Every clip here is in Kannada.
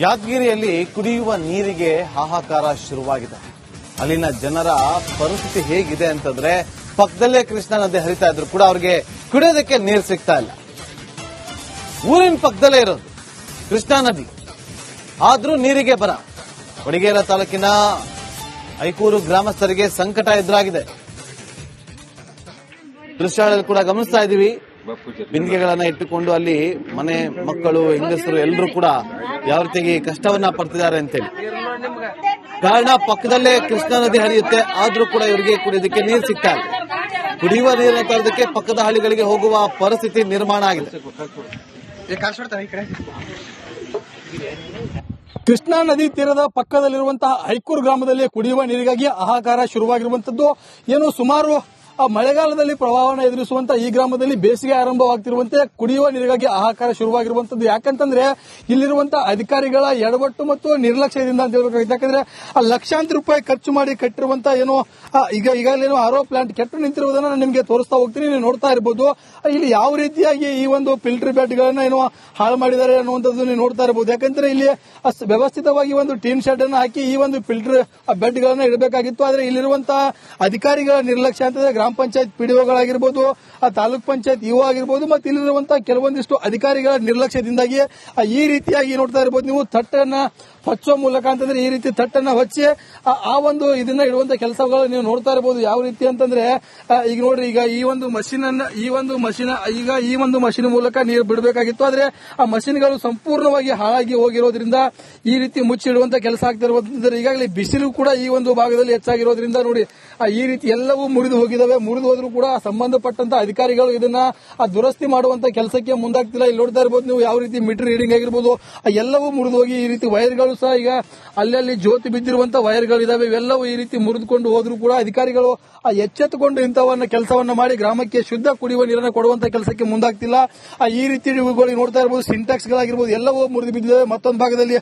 ಯಾದಗಿರಿಯಲ್ಲಿ ಕುಡಿಯುವ ನೀರಿಗೆ ಹಾಹಾಕಾರ ಶುರುವಾಗಿದೆ. ಅಲ್ಲಿನ ಜನರ ಪರಿಸ್ಥಿತಿ ಹೇಗಿದೆ ಅಂತಂದ್ರೆ ಪಕ್ಕದಲ್ಲೇ ಕೃಷ್ಣಾ ನದಿ ಹರಿತಾ ಇದ್ರು ಕೂಡ ಅವ್ರಿಗೆ ಕುಡಿಯೋದಕ್ಕೆ ನೀರು ಸಿಗ್ತಾ ಇಲ್ಲ. ಊರಿನ ಪಕ್ಕದಲ್ಲೇ ಇರೋದು ಕೃಷ್ಣಾ ನದಿ, ಆದ್ರೂ ನೀರಿಗೆ ಬರ. ವಡಿಗೇರ ತಾಲೂಕಿನ ಐಕೂರು ಗ್ರಾಮಸ್ಥರಿಗೆ ಸಂಕಟ ಎದುರಾಗಿದೆ. ದೃಶ್ಯಗಳಲ್ಲಿ ಕೂಡ ಗಮನಿಸ್ತಾ ಇದ್ದೀವಿ. ಬಿಂದಿಗೆಗಳನ್ನ ಇಟ್ಟುಕೊಂಡು ಅಲ್ಲಿ ಮನೆ ಮಕ್ಕಳು ಹೆಂಗಸರು ಎಲ್ಲರೂ ಕೂಡ ಯಾವ ರೀತಿಯಾಗಿ ಕಷ್ಟವನ್ನ ಪಡ್ತಿದ್ದಾರೆ ಅಂತೇಳಿ. ಕಾರಣ ಪಕ್ಕದಲ್ಲೇ ಕೃಷ್ಣಾ ನದಿ ಹರಿಯುತ್ತೆ, ಆದ್ರೂ ಕೂಡ ಇವರಿಗೆ ಕುಡಿಯೋದಕ್ಕೆ ನೀರು ಸಿಗ್ತಾ ಇಲ್ಲ. ಕುಡಿಯುವ ನೀರನ್ನ ತರೋದಕ್ಕೆ ಪಕ್ಕದ ಹಳ್ಳಿಗಳಿಗೆ ಹೋಗುವ ಪರಿಸ್ಥಿತಿ ನಿರ್ಮಾಣ ಆಗಿದೆ. ಕೃಷ್ಣಾ ನದಿ ತೀರದ ಪಕ್ಕದಲ್ಲಿರುವಂತಹ ಐಕೂರು ಗ್ರಾಮದಲ್ಲಿ ಕುಡಿಯುವ ನೀರಿಗಾಗಿ ಹಾಹಾಕಾರ ಶುರುವಾಗಿರುವಂತದ್ದು. ಏನು ಸುಮಾರು ಮಳೆಗಾಲದಲ್ಲಿ ಪ್ರವಾಹವನ್ನು ಎದುರಿಸುವಂತಹ ಈ ಗ್ರಾಮದಲ್ಲಿ ಬೇಸಿಗೆ ಆರಂಭವಾಗ್ತಿರುವಂತೆ ಕುಡಿಯುವ ನೀರಿಗಾಗಿ ಹಾಹಾಕಾರ ಶುರುವಾಗಿರುವಂತದ್ದು. ಯಾಕಂತಂದ್ರೆ ಇಲ್ಲಿರುವಂತಹ ಅಧಿಕಾರಿಗಳ ಎಡವಟ್ಟು ಮತ್ತು ನಿರ್ಲಕ್ಷ್ಯದಿಂದ ಅಂತ ಹೇಳಬೇಕಾಗುತ್ತೆ. ಯಾಕಂದ್ರೆ ಲಕ್ಷಾಂತರ ರೂಪಾಯಿ ಖರ್ಚು ಮಾಡಿ ಕಟ್ಟಿರುವಂತಹ ಏನೋ ಈಗಾಗಲೇನೋ ಆರೋ ಪ್ಲಾಂಟ್ ಕೆಟ್ಟು ನಿಂತಿರುವುದನ್ನು ನಾನು ನಿಮಗೆ ತೋರಿಸ್ತಾ ಹೋಗ್ತೀನಿ. ನೀವು ನೋಡ್ತಾ ಇರಬಹುದು ಇಲ್ಲಿ ಯಾವ ರೀತಿಯಾಗಿ ಈ ಒಂದು ಫಿಲ್ಟರ್ ಬೆಡ್ ಗಳನ್ನ ಏನೋ ಹಾಳು ಮಾಡಿದ್ದಾರೆ ಅನ್ನುವಂಥದ್ದು ನೀವು ನೋಡ್ತಾ ಇರಬಹುದು. ಯಾಕಂದ್ರೆ ಇಲ್ಲಿ ವ್ಯವಸ್ಥಿತವಾಗಿ ಒಂದು ಟೀನ್ ಶೆಡ್ ಅನ್ನು ಹಾಕಿ ಈ ಒಂದು ಫಿಲ್ಟರ್ ಬೆಡ್ ಗಳನ್ನ ಇಡಬೇಕಾಗಿತ್ತು. ಆದ್ರೆ ಇಲ್ಲಿರುವಂತಹ ಅಧಿಕಾರಿಗಳ ನಿರ್ಲಕ್ಷ್ಯ ಅಂತಂದ್ರೆ ಗ್ರಾಮ ಪಂಚಾಯತ್ ಪಿಡಿಒಗಳಾಗಿರ್ಬೋದು, ತಾಲೂಕ್ ಪಂಚಾಯತ್ ಇಒ ಆಗಿರ್ಬೋದು, ಮತ್ತೆ ಇಲ್ಲಿರುವಂತಹ ಕೆಲವೊಂದಿಷ್ಟು ಅಧಿಕಾರಿಗಳ ನಿರ್ಲಕ್ಷ್ಯದಿಂದಾಗಿ ಈ ರೀತಿಯಾಗಿ ನೋಡ್ತಾ ಇರಬಹುದು ನೀವು. ತಟ್ಟನ್ನ ಹೊಚ್ಚೋ ಮೂಲಕ ಅಂತಂದ್ರೆ ಈ ರೀತಿ ತಟ್ಟನ್ನ ಹೊಚ್ಚಿ ಆ ಒಂದು ಇದನ್ನ ಇಡುವಂತ ಕೆಲಸಗಳು ನೀವು ನೋಡ್ತಾ ಇರಬಹುದು. ಯಾವ ರೀತಿ ಅಂತಂದ್ರೆ ಈಗ ನೋಡ್ರಿ, ಈಗ ಈ ಒಂದು ಮಷಿನ್ ಮೂಲಕ ನೀರು ಬಿಡಬೇಕಾಗಿತ್ತು. ಆದ್ರೆ ಆ ಮಷಿನ್ಗಳು ಸಂಪೂರ್ಣವಾಗಿ ಹಾಳಾಗಿ ಹೋಗಿರೋದ್ರಿಂದ ಈ ರೀತಿ ಮುಚ್ಚಿಡುವಂತ ಕೆಲಸ ಆಗ್ತಿರೋದ್ರಿಂದ ಈಗಾಗಲೇ ಬಿಸಿಲು ಕೂಡ ಈ ಒಂದು ಭಾಗದಲ್ಲಿ ಹೆಚ್ಚಾಗಿರೋದ್ರಿಂದ ನೋಡಿ ಈ ರೀತಿ ಎಲ್ಲವೂ ಮುರಿದು ಹೋಗಿದಾವೆ. ಮುರಿದು ಹೋದ್ರೂ ಕೂಡ ಸಂಬಂಧಪಟ್ಟಂತ ಅಧಿಕಾರಿಗಳು ಇದನ್ನ ದುರಸ್ತಿ ಮಾಡುವಂತ ಕೆಲಸಕ್ಕೆ ಮುಂದಾಗ್ತಿಲ್ಲ. ಇಲ್ಲಿ ನೋಡ್ತಾ ಇರಬಹುದು ನೀವು ಯಾವ ರೀತಿ ಮೀಟರ್ ರೀಡಿಂಗ್ ಆಗಿರ್ಬೋದು ಎಲ್ಲವೂ ಮುರಿದು ಹೋಗಿ ಈ ರೀತಿ ವೈರ್ಗಳು ಸಹ ಈಗ ಅಲ್ಲಲ್ಲಿ ಜ್ಯೋತಿ ಬಿದ್ದಿರುವಂತಹ ವೈರ್ಗಳಿದಾವೆ. ಇವೆಲ್ಲವೂ ಈ ರೀತಿ ಮುರಿದುಕೊಂಡು ಹೋದ್ರೂ ಕೂಡ ಅಧಿಕಾರಿಗಳು ಎಚ್ಚೆತ್ತುಕೊಂಡು ಇಂಥವನ್ನ ಕೆಲಸವನ್ನ ಮಾಡಿ ಗ್ರಾಮಕ್ಕೆ ಶುದ್ಧ ಕುಡಿಯುವ ನೀರನ್ನು ಕೊಡುವಂತ ಕೆಲಸಕ್ಕೆ ಮುಂದಾಗ್ತಿಲ್ಲ. ಈ ರೀತಿ ಇವುಗಳು ನೋಡ್ತಾ ಇರಬಹುದು, ಸಿಂಟ್ಯಾಕ್ಸ್ ಗಳಾಗಿರ್ಬೋದು ಎಲ್ಲವೂ ಮುರಿದು ಬಿದ್ದಿವೆ. ಮತ್ತೊಂದು ಭಾಗದಲ್ಲಿ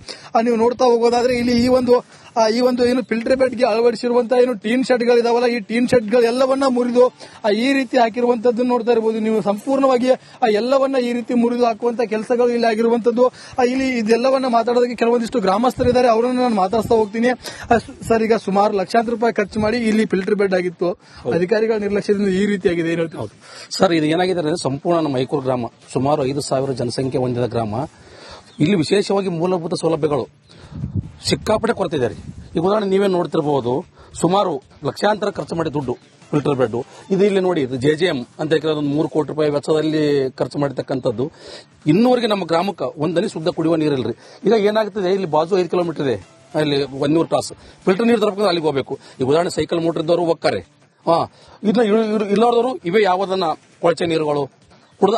ನೀವು ನೋಡ್ತಾ ಹೋಗೋದಾದ್ರೆ ಇಲ್ಲಿ ಈ ಒಂದು ಏನು ಫಿಲ್ಟರ್ ಬೆಡ್ಗೆ ಅಳವಡಿಸಿರುವಂತಹ ಏನು ಟೀನ್ ಶೆಡ್ ಗಳಿದಾವಲ್ಲ, ಈ ಟೀನ್ ಶೆಡ್ ಗಳೆಲ್ಲವನ್ನ ಮುರಿದು ಈ ರೀತಿ ಹಾಕಿರುವಂತದ್ದು ನೋಡ್ತಾ ಇರಬಹುದು ನೀವು. ಸಂಪೂರ್ಣವಾಗಿ ಎಲ್ಲವನ್ನ ಈ ರೀತಿ ಮುರಿದು ಹಾಕುವಂತ ಕೆಲಸಗಳು ಇಲ್ಲಿ ಆಗಿರುವಂತದ್ದು. ಇಲ್ಲಿ ಇದೆಲ್ಲವನ್ನ ಮಾತಾಡೋದಕ್ಕೆ ಕೆಲವೊಂದಿಷ್ಟು ಗ್ರಾಮಸ್ಥರಿದ್ದಾರೆ, ಅವರನ್ನು ನಾನು ಮಾತಾಡ್ತಾ ಹೋಗ್ತೀನಿ. ಸರ್, ಈಗ ಸುಮಾರು ಲಕ್ಷಾಂತರ ರೂಪಾಯಿ ಖರ್ಚು ಮಾಡಿ ಇಲ್ಲಿ ಫಿಲ್ಟರ್ ಬೆಡ್ ಆಗಿತ್ತು, ಅಧಿಕಾರಿಗಳ ನಿರ್ಲಕ್ಷ್ಯದಿಂದ ಈ ರೀತಿಯಾಗಿದೆ, ಏನು ಹೇಳ್ತೀವಿ? ಹೌದು ಸರ್, ಇದು ಏನಾಗಿದೆ ಅಂದ್ರೆ ಸಂಪೂರ್ಣ ನಮ್ಮ ಐಕೂರು ಗ್ರಾಮ ಸುಮಾರು 5,000 ಜನಸಂಖ್ಯೆ ಹೊಂದಿದ ಗ್ರಾಮ. ಇಲ್ಲಿ ವಿಶೇಷವಾಗಿ ಮೂಲಭೂತ ಸೌಲಭ್ಯಗಳು ಸಿಕ್ಕಾಪಟ್ಟೆ ಕೊರತೆ ಇದೆ. ಈಗ ಉದಾಹರಣೆ ನೀವೇ ನೋಡ್ತಿರಬಹುದು, ಸುಮಾರು ಲಕ್ಷಾಂತರ ಖರ್ಚು ಮಾಡಿ ದುಡ್ಡು ಫಿಲ್ಟರ್ ಬೆಡ್ ಇದು. ಇಲ್ಲಿ ನೋಡಿ JJM ಅಂತ ಒಂದು 3 ಕೋಟಿ ರೂಪಾಯಿ ವೆಚ್ಚದಲ್ಲಿ ಖರ್ಚು ಮಾಡಿರ್ತಕ್ಕಂಥದ್ದು. ಇನ್ನೂವರೆಗೆ ನಮ್ಮ ಗ್ರಾಮಕ್ಕೆ ಒಂದನಿ ಶುದ್ಧ ಕುಡಿಯುವ ನೀರಿಲ್ರಿ. ಈಗ ಏನಾಗ್ತದೆ, ಇಲ್ಲಿ ಬಾಜು 5 ಕಿಲೋಮೀಟರ್ ಇದೆ, ಅಲ್ಲಿ 100 ತಾಸು ಫಿಲ್ಟರ್ ನೀರು ತರಬೇಕು, ಅಲ್ಲಿಗೆ ಹೋಗಬೇಕು. ಈಗ ಉದಾಹರಣೆ ಸೈಕಲ್ ಮೋಟರ್ ಇದ್ದವರು ಹೋಗ್ತಾರೆ, ಇಲ್ಲದವರು ಇವೇ ಯಾವುದನ್ನ ಕೊಳಚೆ ನೀರುಗಳು ಕುಡ್ದ.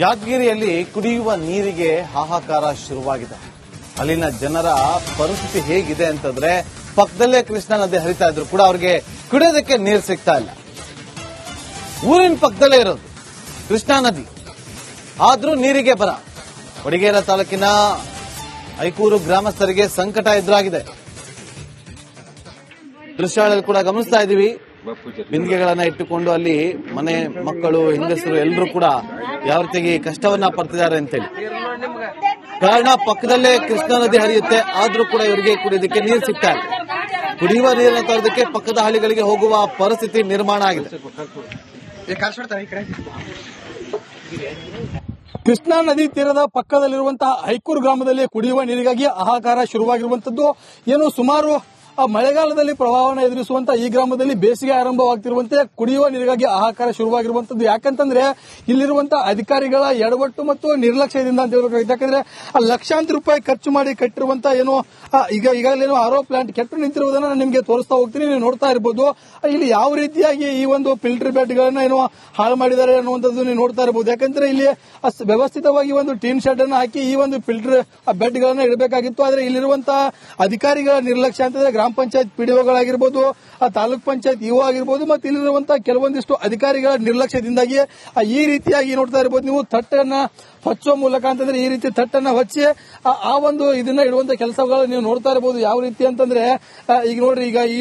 ಯಾದಗಿರಿಯಲ್ಲಿ ಕುಡಿಯುವ ನೀರಿಗೆ ಹಾಹಾಕಾರ ಶುರುವಾಗಿದೆ. ಅಲ್ಲಿನ ಜನರ ಪರಿಸ್ಥಿತಿ ಹೇಗಿದೆ ಅಂತಂದ್ರೆ ಪಕ್ಕದಲ್ಲೇ ಕೃಷ್ಣಾ ನದಿ ಹರಿತಾ ಇದ್ರು ಕೂಡ ಅವ್ರಿಗೆ ಕುಡಿಯೋದಕ್ಕೆ ನೀರು ಸಿಗ್ತಾ ಇಲ್ಲ. ಊರಿನ ಪಕ್ಕದಲ್ಲೇ ಇರೋದು ಕೃಷ್ಣಾ ನದಿ, ಆದ್ರೂ ನೀರಿಗೆ ಬರ. ವಡಿಗೇರ ತಾಲೂಕಿನ ಐಕೂರು ಗ್ರಾಮಸ್ಥರಿಗೆ ಸಂಕಟ ಎದುರಾಗಿದೆ. ದೃಶ್ಯಗಳಲ್ಲಿ ಕೂಡ ಗಮನಿಸ್ತಾ ಇದ್ದೀವಿ. ಬಿಂದಿಗೆಗಳನ್ನ ಇಟ್ಟುಕೊಂಡು ಅಲ್ಲಿ ಮನೆ ಮಕ್ಕಳು ಹೆಂಗಸರು ಎಲ್ಲರೂ ಕೂಡ ಯಾವ ರೀತಿಯಾಗಿ ಕಷ್ಟವನ್ನ ಪಡ್ತಿದ್ದಾರೆ ಅಂತೇಳಿ. ಕಾರಣ ಪಕ್ಕದಲ್ಲೇ ಕೃಷ್ಣಾ ನದಿ ಹರಿಯುತ್ತೆ, ಆದ್ರೂ ಕೂಡ ಇವರಿಗೆ ಕುಡಿಯೋದಕ್ಕೆ ನೀರು ಸಿಗ್ತಾ ಇಲ್ಲ. ಕುಡಿಯುವ ನೀರನ್ನ ತರೋದಕ್ಕೆ ಪಕ್ಕದ ಹಳ್ಳಿಗಳಿಗೆ ಹೋಗುವ ಪರಿಸ್ಥಿತಿ ನಿರ್ಮಾಣ ಆಗಿದೆ. ಕೃಷ್ಣಾ ನದಿ ತೀರದ ಪಕ್ಕದಲ್ಲಿರುವಂತಹ ಐಕೂರು ಗ್ರಾಮದಲ್ಲಿ ಕುಡಿಯುವ ನೀರಿಗಾಗಿ ಹಾಹಾಕಾರ ಶುರುವಾಗಿರುವಂತದ್ದು. ಏನು ಸುಮಾರು ಮಳೆಗಾಲದಲ್ಲಿ ಪ್ರವಾಹವನ್ನು ಎದುರಿಸುವಂತಹ ಈ ಗ್ರಾಮದಲ್ಲಿ ಬೇಸಿಗೆ ಆರಂಭವಾಗ್ತಿರುವಂತೆ ಕುಡಿಯುವ ನೀರಿಗಾಗಿ ಹಾಹಾಕಾರ ಶುರುವಾಗಿರುವಂತದ್ದು. ಯಾಕಂತಂದ್ರೆ ಇಲ್ಲಿರುವಂತಹ ಅಧಿಕಾರಿಗಳ ಎಡವಟ್ಟು ಮತ್ತು ನಿರ್ಲಕ್ಷ್ಯದಿಂದ ಅಂತ ಹೇಳಬೇಕಾಗುತ್ತೆ. ಯಾಕಂದ್ರೆ ಲಕ್ಷಾಂತರ ರೂಪಾಯಿ ಖರ್ಚು ಮಾಡಿ ಕಟ್ಟಿರುವಂತಹ ಏನೋ ಈಗಾಗಲೇನೋ ಆರೋ ಪ್ಲಾಂಟ್ ಕೆಟ್ಟು ನಿಂತಿರುವುದನ್ನು ನಾನು ನಿಮಗೆ ತೋರಿಸ್ತಾ ಹೋಗ್ತೀನಿ. ನೀವು ನೋಡ್ತಾ ಇರಬಹುದು ಇಲ್ಲಿ ಯಾವ ರೀತಿಯಾಗಿ ಈ ಒಂದು ಫಿಲ್ಟರ್ ಬೆಡ್ ಗಳನ್ನ ಏನೋ ಹಾಳು ಮಾಡಿದ್ದಾರೆ ಅನ್ನುವಂಥದ್ದು ನೀವು ನೋಡ್ತಾ ಇರಬಹುದು. ಯಾಕಂದ್ರೆ ಇಲ್ಲಿ ವ್ಯವಸ್ಥಿತವಾಗಿ ಒಂದು ಟೀನ್ ಶೆಡ್ ಅನ್ನು ಹಾಕಿ ಈ ಒಂದು ಫಿಲ್ಟರ್ ಬೆಡ್ ಗಳನ್ನ ಇಡಬೇಕಾಗಿತ್ತು. ಆದ್ರೆ ಇಲ್ಲಿರುವಂತಹ ಅಧಿಕಾರಿಗಳ ನಿರ್ಲಕ್ಷ್ಯ ಅಂತಂದ್ರೆ ಗ್ರಾಮ ಪಂಚಾಯತ್ ಪಿಡಿಒಗಳಾಗಿರ್ಬೋದು, ತಾಲೂಕ್ ಪಂಚಾಯತ್ ಇಒ ಆಗಿರ್ಬೋದು, ಮತ್ತೆ ಇಲ್ಲಿರುವಂತಹ ಕೆಲವೊಂದಿಷ್ಟು ಅಧಿಕಾರಿಗಳ ನಿರ್ಲಕ್ಷ್ಯದಿಂದಾಗಿ ಈ ರೀತಿಯಾಗಿ ನೋಡ್ತಾ ಇರಬಹುದು ನೀವು. ತಟ್ಟನ್ನ ಹೊಚ್ಚುವ ಮೂಲಕ ಅಂತಂದ್ರೆ ಈ ರೀತಿ ತಟ್ಟನ್ನ ಹೊಚ್ಚಿ ಆ ಒಂದು ಇದನ್ನ ಇಡುವಂತ ಕೆಲಸಗಳು ನೀವು ನೋಡ್ತಾ ಇರಬಹುದು. ಯಾವ ರೀತಿ ಅಂತಂದ್ರೆ ಈಗ ನೋಡ್ರಿ, ಈಗ ಈ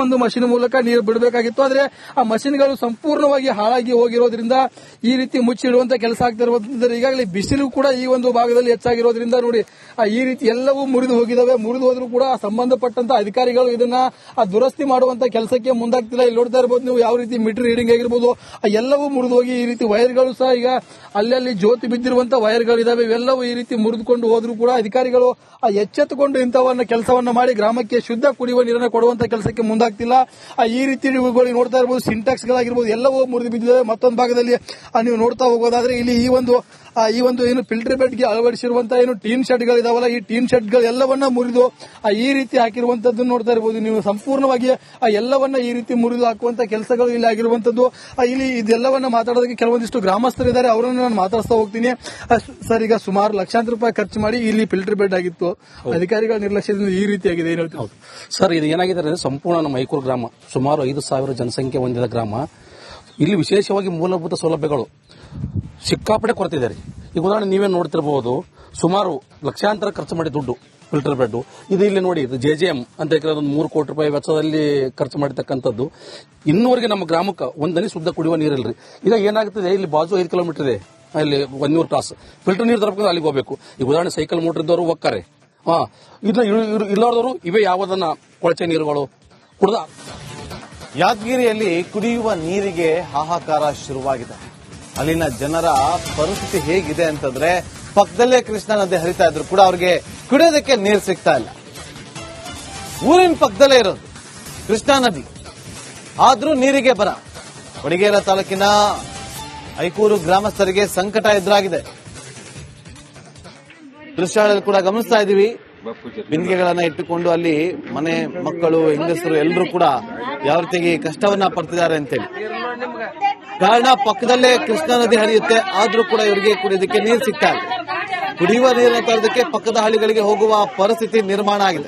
ಒಂದು ಮಷಿನ್ ಮೂಲಕ ನೀರು ಬಿಡಬೇಕಾಗಿತ್ತು. ಆದ್ರೆ ಆ ಮಷಿನ್ಗಳು ಸಂಪೂರ್ಣವಾಗಿ ಹಾಳಾಗಿ ಹೋಗಿರೋದ್ರಿಂದ ಈ ರೀತಿ ಮುಚ್ಚಿಡುವಂತ ಕೆಲಸ ಆಗ್ತಿರೋದ್ರಿಂದ ಈಗಾಗಲೇ ಬಿಸಿಲು ಕೂಡ ಈ ಒಂದು ಭಾಗದಲ್ಲಿ ಹೆಚ್ಚಾಗಿರೋದ್ರಿಂದ ನೋಡಿ ಈ ರೀತಿ ಎಲ್ಲವೂ ಮುರಿದು ಹೋಗಿದಾವೆ. ಮುರಿದು ಹೋದ್ರೂ ಕೂಡ ಸಂಬಂಧಪಟ್ಟಂತ ಅಧಿಕಾರಿಗಳು ಇದನ್ನ ದುರಸ್ತಿ ಮಾಡುವಂತ ಕೆಲಸಕ್ಕೆ ಮುಂದಾಗ್ತಿಲ್ಲ. ಇಲ್ಲಿ ನೋಡ್ತಾ ಇರಬಹುದು ನೀವು, ಯಾವ ರೀತಿ ಮೀಟರ್ ರೀಡಿಂಗ್ ಆಗಿರ್ಬೋದು ಎಲ್ಲವೂ ಮುರಿದು ಹೋಗಿ ಈ ರೀತಿ ವೈರ್ಗಳು ಸಹ ಈಗ ಅಲ್ಲಲ್ಲಿ ಜ್ಯೋತಿ ಬಿದ್ದಿರುವಂತ ವೈರ್ಗಳಿದಾವೆ. ಇವೆಲ್ಲವೂ ಈ ರೀತಿ ಮುರಿದುಕೊಂಡು ಹೋದ್ರೂ ಕೂಡ ಅಧಿಕಾರಿಗಳು ಎಚ್ಚೆತ್ತುಕೊಂಡು ಇಂಥವನ್ನ ಕೆಲಸವನ್ನ ಮಾಡಿ ಗ್ರಾಮಕ್ಕೆ ಶುದ್ಧ ಕುಡಿಯುವ ನೀರನ್ನು ಕೊಡುವಂತ ಕೆಲಸಕ್ಕೆ ಮುಂದಾಗ್ತಿಲ್ಲ. ಈ ರೀತಿ ನೋಡ್ತಾ ಇರಬಹುದು, ಸಿಂಟ್ಯಾಕ್ಸ್ ಗಳಾಗಿರ್ಬೋದು ಎಲ್ಲವೂ ಮುರಿದು ಬಿದ್ದಿದೆ. ಮತ್ತೊಂದು ಭಾಗದಲ್ಲಿ ನೀವು ನೋಡ್ತಾ ಹೋಗೋದಾದ್ರೆ ಇಲ್ಲಿ ಈ ಒಂದು ಏನು ಫಿಲ್ಟರ್ ಬೆಡ್ಗೆ ಅಳವಡಿಸಿರುವಂತಹ ಏನು ಟೀನ್ ಶೆಡ್ ಗಳಿದಾವಲ್ಲ, ಈ ಟೀನ್ ಶೆಡ್ ಗಳೆಲ್ಲವನ್ನ ಮುರಿದು ಈ ರೀತಿ ಹಾಕಿರುವಂತದ್ದು ನೋಡ್ತಾ ಇರಬಹುದು ನೀವು. ಸಂಪೂರ್ಣವಾಗಿ ಎಲ್ಲವನ್ನ ಈ ರೀತಿ ಮುರಿದು ಹಾಕುವಂತ ಕೆಲಸಗಳು ಇಲ್ಲಿ ಆಗಿರುವಂತದ್ದು. ಇಲ್ಲಿ ಇದೆಲ್ಲವನ್ನ ಮಾತಾಡೋದಕ್ಕೆ ಕೆಲವೊಂದಿಷ್ಟು ಗ್ರಾಮಸ್ಥರಿದ್ದಾರೆ, ಅವರನ್ನು ನಾನು ಮಾತಾಡ್ತಾ ಹೋಗ್ತೀನಿ. ಸರ್, ಈಗ ಸುಮಾರು ಲಕ್ಷಾಂತರ ರೂಪಾಯಿ ಖರ್ಚು ಮಾಡಿ ಇಲ್ಲಿ ಫಿಲ್ಟರ್ ಬೆಡ್ ಆಗಿತ್ತು, ಅಧಿಕಾರಿಗಳ ನಿರ್ಲಕ್ಷ್ಯದಿಂದ ಈ ರೀತಿಯಾಗಿದೆ, ಏನು ಹೇಳ್ತೀವಿ? ಸರ್, ಇದು ಏನಾಗಿದೆ ಅಂದ್ರೆ ಸಂಪೂರ್ಣ ನಮ್ಮ ಮೈಕೂರು ಗ್ರಾಮ ಸುಮಾರು 5,000 ಜನಸಂಖ್ಯೆ ಹೊಂದಿದ ಗ್ರಾಮ. ಇಲ್ಲಿ ವಿಶೇಷವಾಗಿ ಮೂಲಭೂತ ಸೌಲಭ್ಯಗಳು ಸಿಕ್ಕಾಪಟ್ಟೆ ಕೊರತೆ ಇದೆ. ಈಗ ಉದಾಹರಣೆ ನೀವೇ ನೋಡ್ತಿರಬಹುದು, ಸುಮಾರು ಲಕ್ಷಾಂತರ ಖರ್ಚು ಮಾಡಿ ದುಡ್ಡು ಫಿಲ್ಟರ್ ಬೆಡ್ ಇದು. ಇಲ್ಲಿ ನೋಡಿ, JJM ಅಂತ ಒಂದು 3 ಕೋಟಿ ರೂಪಾಯಿ ವೆಚ್ಚದಲ್ಲಿ ಖರ್ಚು ಮಾಡಿರ್ತಕ್ಕಂಥದ್ದು. ಇನ್ನೂವರೆಗೆ ನಮ್ಮ ಗ್ರಾಮಕ್ಕೆ ಒಂದನಿ ಶುದ್ಧ ಕುಡಿಯುವ ನೀರಿಲ್ರಿ. ಈಗ ಏನಾಗ್ತದೆ, ಇಲ್ಲಿ ಬಾಜು 5 ಕಿಲೋಮೀಟರ್ ಇದೆ, ಅಲ್ಲಿ 100 ತಾಸು ಫಿಲ್ಟರ್ ನೀರು ತರಬೇಕು, ಅಲ್ಲಿಗೆ ಹೋಗಬೇಕು. ಈಗ ಉದಾಹರಣೆ ಸೈಕಲ್ ಮೋಟರ್ ಇದ್ದವರು ಹೋಗ್ತಾರೆ, ಇಲ್ಲಾರ್ದವರು ಇವೇ ಯಾವುದನ್ನ ಕೊಳಚೆ ನೀರುಗಳು ಕುಡ್ದ. ಯಾದಗಿರಿಯಲ್ಲಿ ಕುಡಿಯುವ ನೀರಿಗೆ ಹಾಹಾಕಾರ ಶುರುವಾಗಿದೆ. ಅಲ್ಲಿನ ಜನರ ಪರಿಸ್ಥಿತಿ ಹೇಗಿದೆ ಅಂತಂದ್ರೆ, ಪಕ್ಕದಲ್ಲೇ ಕೃಷ್ಣಾ ನದಿ ಹರಿತಾ ಇದ್ರು ಕೂಡ ಅವ್ರಿಗೆ ಕುಡಿಯೋದಕ್ಕೆ ನೀರು ಸಿಗ್ತಾ ಇಲ್ಲ. ಊರಿನ ಪಕ್ಕದಲ್ಲೇ ಇರೋದು ಕೃಷ್ಣಾ ನದಿ, ಆದ್ರೂ ನೀರಿಗೆ ಬರ. ವಡಿಗೇರ ತಾಲೂಕಿನ ಐಕೂರು ಗ್ರಾಮಸ್ಥರಿಗೆ ಸಂಕಟ ಎದುರಾಗಿದೆ. ದೃಶ್ಯಗಳಲ್ಲಿ ಕೂಡ ಗಮನಿಸ್ತಾ ಇದ್ದೀವಿ, ಬಿಂದಿಗೆಗಳನ್ನ ಇಟ್ಟುಕೊಂಡು ಅಲ್ಲಿ ಮನೆ ಮಕ್ಕಳು, ಹೆಂಗಸರು ಎಲ್ಲರೂ ಕೂಡ ಯಾವ ರೀತಿಯಾಗಿ ಕಷ್ಟವನ್ನ ಪಡ್ತಿದ್ದಾರೆ ಅಂತೇಳಿ. ಕಾರಣ ಪಕ್ಕದಲ್ಲೇ ಕೃಷ್ಣಾ ನದಿ ಹರಿಯುತ್ತೆ, ಆದ್ರೂ ಕೂಡ ಇವರಿಗೆ ಕುಡಿಯೋದಕ್ಕೆ ನೀರು ಸಿಗ್ತಾ ಇಲ್ಲ. ಕುಡಿಯುವ ನೀರನ್ನ ತರೋದಕ್ಕೆ ಪಕ್ಕದ ಹಳ್ಳಿಗಳಿಗೆ ಹೋಗುವ ಪರಿಸ್ಥಿತಿ ನಿರ್ಮಾಣ ಆಗಿದೆ.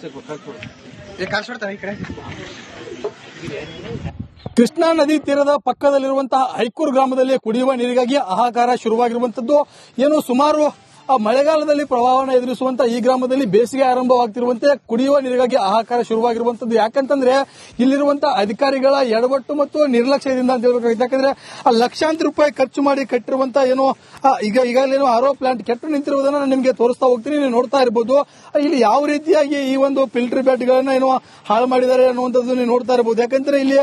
ಕೃಷ್ಣಾ ನದಿ ತೀರದ ಪಕ್ಕದಲ್ಲಿರುವಂತಹ ಐಕೂರು ಗ್ರಾಮದಲ್ಲಿ ಕುಡಿಯುವ ನೀರಿಗಾಗಿ ಹಾಹಾಕಾರ ಶುರುವಾಗಿರುವಂತದ್ದು. ಏನು ಸುಮಾರು ಮಳೆಗಾಲದಲ್ಲಿ ಪ್ರವಾಹವನ್ನು ಎದುರಿಸುವಂತಹ ಈ ಗ್ರಾಮದಲ್ಲಿ ಬೇಸಿಗೆ ಆರಂಭವಾಗ್ತಿರುವಂತೆ ಕುಡಿಯುವ ನೀರಿಗಾಗಿ ಹಾಹಾಕಾರ ಶುರುವಾಗಿರುವಂತದ್ದು. ಯಾಕಂತಂದ್ರೆ ಇಲ್ಲಿರುವಂತಹ ಅಧಿಕಾರಿಗಳ ಎಡವಟ್ಟು ಮತ್ತು ನಿರ್ಲಕ್ಷ್ಯದಿಂದ ಅಂತ ಹೇಳ್ಬೇಕಾಗುತ್ತೆ. ಯಾಕಂದ್ರೆ ಲಕ್ಷಾಂತರ ರೂಪಾಯಿ ಖರ್ಚು ಮಾಡಿ ಕಟ್ಟಿರುವಂತಹ ಏನೋ ಈಗಾಗಲೇನೋ ಆರೋ ಪ್ಲಾಂಟ್ ಕೆಟ್ಟು ನಿಂತಿರುವುದನ್ನು ನಾನು ನಿಮಗೆ ತೋರಿಸ್ತಾ ಹೋಗ್ತೀನಿ, ನೀವು ನೋಡ್ತಾ ಇರಬಹುದು. ಇಲ್ಲಿ ಯಾವ ರೀತಿಯಾಗಿ ಈ ಒಂದು ಫಿಲ್ಟರ್ ಬೆಡ್ ಗಳನ್ನ ಏನೋ ಹಾಳು ಮಾಡಿದ್ದಾರೆ ಅನ್ನುವಂಥದ್ದು ನೀವು ನೋಡ್ತಾ ಇರಬಹುದು. ಯಾಕಂದ್ರೆ ಇಲ್ಲಿ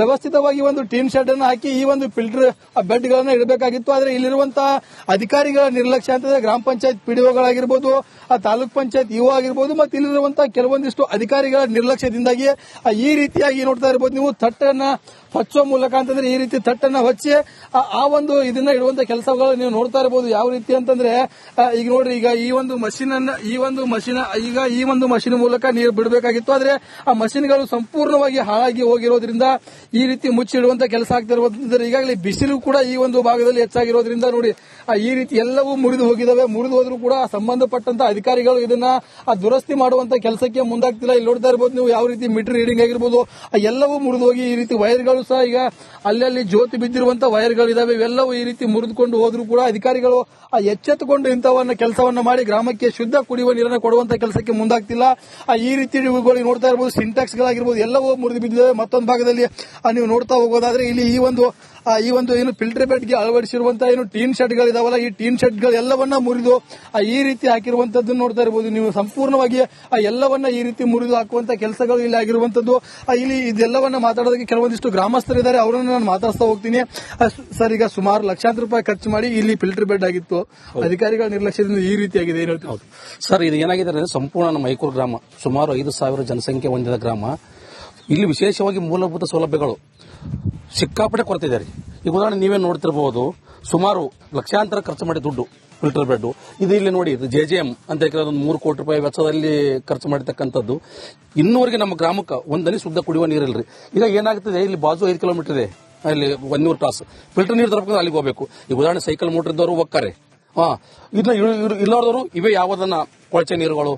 ವ್ಯವಸ್ಥಿತವಾಗಿ ಒಂದು ಟೀನ್ ಶೆಡ್ ಅನ್ನು ಹಾಕಿ ಈ ಒಂದು ಫಿಲ್ಟರ್ ಬೆಡ್ ಗಳನ್ನ ಇಡಬೇಕಾಗಿತ್ತು. ಆದ್ರೆ ಇಲ್ಲಿರುವಂತಹ ಅಧಿಕಾರಿಗಳ ನಿರ್ಲಕ್ಷ್ಯ ಅಂತಂದ್ರೆ ಗ್ರಾಮ ಪಂಚಾಯತ್ ಪಿಡಿಒಗಳಾಗಿರ್ಬೋದು, ತಾಲೂಕ್ ಪಂಚಾಯತ್ ಇಒ ಆಗಿರ್ಬೋದು, ಮತ್ತು ಇಲ್ಲಿರುವಂತಹ ಕೆಲವೊಂದಿಷ್ಟು ಅಧಿಕಾರಿಗಳ ನಿರ್ಲಕ್ಷ್ಯದಿಂದಾಗಿ ಈ ರೀತಿಯಾಗಿ ನೋಡ್ತಾ ಇರಬಹುದು ನೀವು. ತಟ್ಟನ್ನ ಹೊಚ್ಚುವ ಮೂಲಕ ಅಂತಂದ್ರೆ ಈ ರೀತಿ ತಟ್ಟನ್ನ ಹೊಚ್ಚಿ ಆ ಒಂದು ಇದನ್ನ ಇಡುವಂತ ಕೆಲಸಗಳು ನೀವು ನೋಡ್ತಾ ಇರಬಹುದು. ಯಾವ ರೀತಿ ಅಂತಂದ್ರೆ ಈಗ ನೋಡ್ರಿ, ಈಗ ಈ ಒಂದು ಮಷಿನ್ ಮೂಲಕ ನೀರು ಬಿಡಬೇಕಾಗಿತ್ತು. ಆದ್ರೆ ಆ ಮಷಿನ್ಗಳು ಸಂಪೂರ್ಣವಾಗಿ ಹಾಳಾಗಿ ಹೋಗಿರೋದ್ರಿಂದ ಈ ರೀತಿ ಮುಚ್ಚಿಡುವಂತ ಕೆಲಸ ಆಗ್ತಿರೋದ್ರಿಂದ ಈಗಾಗಲೇ ಬಿಸಿಲು ಕೂಡ ಈ ಒಂದು ಭಾಗದಲ್ಲಿ ಹೆಚ್ಚಾಗಿರೋದ್ರಿಂದ ನೋಡಿ ಈ ರೀತಿ ಎಲ್ಲವೂ ಮುರಿದು ಹೋಗಿದಾವೆ. ಮುರಿದು ಹೋದ್ರೂ ಕೂಡ ಸಂಬಂಧಪಟ್ಟಂತ ಅಧಿಕಾರಿಗಳು ಇದನ್ನ ದುರಸ್ತಿ ಮಾಡುವಂತ ಕೆಲಸಕ್ಕೆ ಮುಂದಾಗ್ತಿಲ್ಲ. ಇಲ್ಲಿ ನೋಡ್ತಾ ಇರಬಹುದು ನೀವು, ಯಾವ ರೀತಿ ಮೀಟರ್ ರೀಡಿಂಗ್ ಆಗಿರ್ಬೋದು ಎಲ್ಲವೂ ಮುರಿದು ಹೋಗಿ ಈ ರೀತಿ ವೈರ್ಗಳು ಸಹ ಈಗ ಅಲ್ಲಲ್ಲಿ ಜ್ಯೋತಿ ಬಿದ್ದಿರುವಂತ ವೈರ್ಗಳಿದಾವೆ. ಇವೆಲ್ಲವೂ ಈ ರೀತಿ ಮುರಿದುಕೊಂಡು ಹೋದ್ರೂ ಕೂಡ ಅಧಿಕಾರಿಗಳು ಎಚ್ಚೆತ್ತುಕೊಂಡು ಇಂಥವನ್ನ ಕೆಲಸವನ್ನ ಮಾಡಿ ಗ್ರಾಮಕ್ಕೆ ಶುದ್ಧ ಕುಡಿಯುವ ನೀರನ್ನು ಕೊಡುವಂತ ಕೆಲಸಕ್ಕೆ ಮುಂದಾಗ್ತಿಲ್ಲ. ಈ ರೀತಿ ನೋಡ್ತಾ ಇರಬಹುದು, ಸಿಂಟ್ಯಾಕ್ಸ್ ಗಳಾಗಿರ್ಬೋದು ಎಲ್ಲವೂ ಮುರಿದು ಬಿದ್ದಿದೆ. ಮತ್ತೊಂದು ಭಾಗದಲ್ಲಿ ನೀವು ನೋಡ್ತಾ ಹೋಗೋದಾದ್ರೆ ಇಲ್ಲಿ ಈ ಒಂದು ಏನು ಫಿಲ್ಟರ್ ಬೆಡ್ಗೆ ಅಳವಡಿಸಿರುವಂತಹ ಏನು ಟೀನ್ ಶೆಡ್ ಗಳಿದಾವಲ್ಲ, ಈ ಟೀನ್ ಶೆಡ್ ಗಳೆಲ್ಲವನ್ನ ಮುರಿದು ಈ ರೀತಿ ಹಾಕಿರುವಂತದ್ದು ನೋಡ್ತಾ ಇರಬಹುದು ನೀವು. ಸಂಪೂರ್ಣವಾಗಿ ಎಲ್ಲವನ್ನ ಈ ರೀತಿ ಮುರಿದು ಹಾಕುವಂತ ಕೆಲಸಗಳು ಇಲ್ಲಿ ಆಗಿರುವಂತದ್ದು. ಇಲ್ಲಿ ಇದೆಲ್ಲವನ್ನ ಮಾತಾಡೋದಕ್ಕೆ ಕೆಲವೊಂದಿಷ್ಟು ಗ್ರಾಮಸ್ಥರಿದ್ದಾರೆ, ಅವರನ್ನು ನಾನು ಮಾತಾಡ್ತಾ ಹೋಗ್ತೀನಿ. ಸರ್, ಈಗ ಸುಮಾರು ಲಕ್ಷಾಂತರ ರೂಪಾಯಿ ಖರ್ಚು ಮಾಡಿ ಇಲ್ಲಿ ಫಿಲ್ಟರ್ ಬೆಡ್ ಆಗಿತ್ತು, ಅಧಿಕಾರಿಗಳ ನಿರ್ಲಕ್ಷ್ಯದಿಂದ ಈ ರೀತಿಯಾಗಿದೆ, ಏನು ಹೇಳ್ತೀವಿ? ಸರ್, ಇದು ಏನಾಗಿದೆ ಅಂದ್ರೆ ಸಂಪೂರ್ಣ ನಮ್ಮ ಮೈಕೂರು ಗ್ರಾಮ ಸುಮಾರು 5,000 ಜನಸಂಖ್ಯೆ ಹೊಂದಿದ ಗ್ರಾಮ. ಇಲ್ಲಿ ವಿಶೇಷವಾಗಿ ಮೂಲಭೂತ ಸೌಲಭ್ಯಗಳು ಸಿಕ್ಕಾಪಟ್ಟೆ ಕೊರತೆ ಇದೆ. ಈಗ ಉದಾಹರಣೆ ನೀವೇ ನೋಡ್ತಿರಬಹುದು, ಸುಮಾರು ಲಕ್ಷಾಂತರ ಖರ್ಚು ಮಾಡಿ ದುಡ್ಡು ಫಿಲ್ಟರ್ ಬೆಡ್ ಇದು. ಇಲ್ಲಿ ನೋಡಿ, JJM ಅಂತ ಒಂದು 3 ಕೋಟಿ ರೂಪಾಯಿ ವೆಚ್ಚದಲ್ಲಿ ಖರ್ಚು ಮಾಡಿರ್ತಕ್ಕಂಥದ್ದು. ಇನ್ನೂವರೆಗೆ ನಮ್ಮ ಗ್ರಾಮಕ್ಕೆ ಒಂದನಿ ಶುದ್ಧ ಕುಡಿಯುವ ನೀರಿಲ್ರಿ. ಈಗ ಏನಾಗ್ತದೆ, ಇಲ್ಲಿ ಬಾಜು 5 ಕಿಲೋಮೀಟರ್ ಇದೆ, ಅಲ್ಲಿ 100 ತಾಸು ಫಿಲ್ಟರ್ ನೀರು ತರಬೇಕು, ಅಲ್ಲಿಗೆ ಹೋಗಬೇಕು. ಈಗ ಉದಾಹರಣೆ ಸೈಕಲ್ ಮೋಟರ್ ಇದ್ದವರು ಹೋಗ್ತಾರೆ, ಇಲ್ಲಾರ್ದವರು ಇವೇ ಯಾವುದನ್ನ ಕೊಳಚೆ ನೀರುಗಳು